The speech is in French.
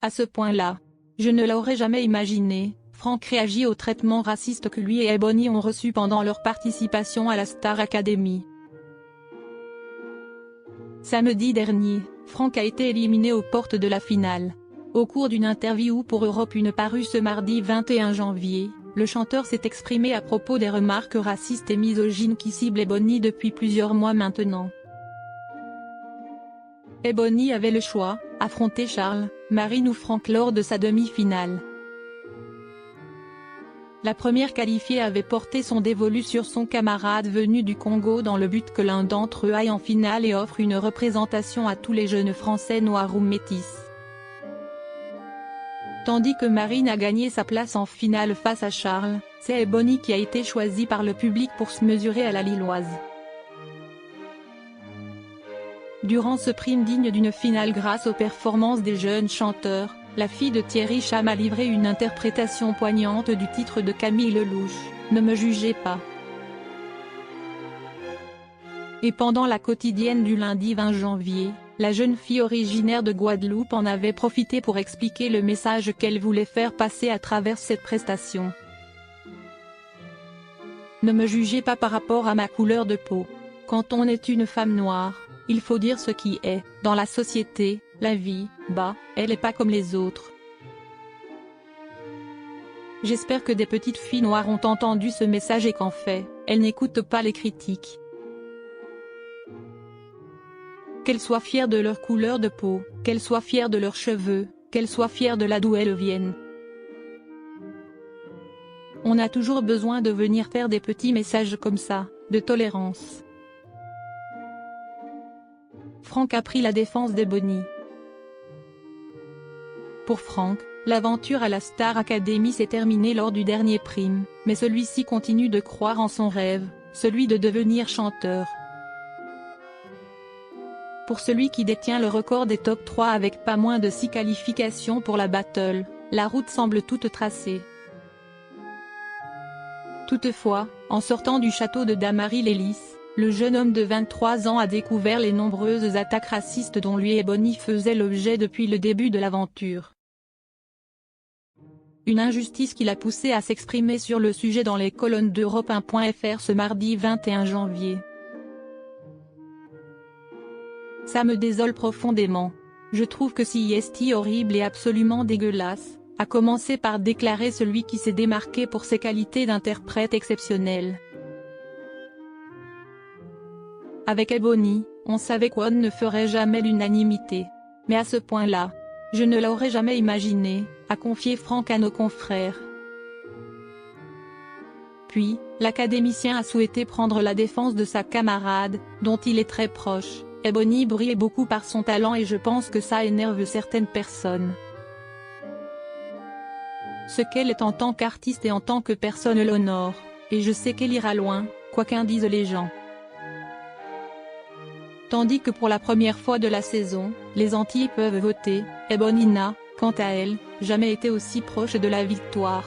À ce point-là, je ne l'aurais jamais imaginé. Franck réagit au traitement raciste que lui et Ebony ont reçu pendant leur participation à la Star Academy. Samedi dernier, Franck a été éliminé aux portes de la finale. Au cours d'une interview pour Europe 1 parue ce mardi 21 janvier, le chanteur s'est exprimé à propos des remarques racistes et misogynes qui ciblent Ebony depuis plusieurs mois maintenant. Ebony avait le choix, affronter Charles, Marine ou Franck lors de sa demi-finale. La première qualifiée avait porté son dévolu sur son camarade venu du Congo dans le but que l'un d'entre eux aille en finale et offre une représentation à tous les jeunes Français noirs ou métis. Tandis que Marine a gagné sa place en finale face à Charles, c'est Ebony qui a été choisie par le public pour se mesurer à la Lilloise. Durant ce prime digne d'une finale grâce aux performances des jeunes chanteurs, la fille de Thierry Cham a livré une interprétation poignante du titre de Camille Lelouch, « Ne me jugez pas ». Et pendant la quotidienne du lundi 20 janvier, la jeune fille originaire de Guadeloupe en avait profité pour expliquer le message qu'elle voulait faire passer à travers cette prestation. Ne me jugez pas par rapport à ma couleur de peau. Quand on est une femme noire, il faut dire ce qui est. Dans la société, la vie, elle n'est pas comme les autres. J'espère que des petites filles noires ont entendu ce message et qu'en fait, elles n'écoutent pas les critiques. Qu'elles soient fières de leur couleur de peau, qu'elles soient fières de leurs cheveux, qu'elles soient fières de là d'où elles viennent. On a toujours besoin de venir faire des petits messages comme ça, de tolérance. Franck a pris la défense d'Ebony. Pour Franck, l'aventure à la Star Academy s'est terminée lors du dernier prime, mais celui-ci continue de croire en son rêve, celui de devenir chanteur. Pour celui qui détient le record des top 3 avec pas moins de 6 qualifications pour la battle, la route semble toute tracée. Toutefois, en sortant du château de Damary-Lélis, le jeune homme de 23 ans a découvert les nombreuses attaques racistes dont lui et Ebony faisaient l'objet depuis le début de l'aventure. Une injustice qui l'a poussé à s'exprimer sur le sujet dans les colonnes d'Europe 1.fr ce mardi 21 janvier. Ça me désole profondément. Je trouve que c'est horrible et absolument dégueulasse, à commencer par déclarer celui qui s'est démarqué pour ses qualités d'interprète exceptionnelles. Avec Ebony, on savait qu'on ne ferait jamais l'unanimité. Mais à ce point-là, je ne l'aurais jamais imaginé, a confié Franck à nos confrères. Puis, l'académicien a souhaité prendre la défense de sa camarade, dont il est très proche. Ebony brille beaucoup par son talent et je pense que ça énerve certaines personnes. Ce qu'elle est en tant qu'artiste et en tant que personne l'honore, et je sais qu'elle ira loin, quoi qu'en disent les gens. Tandis que pour la première fois de la saison, les Antillais peuvent voter, Ebony n'a, quant à elle, jamais été aussi proche de la victoire.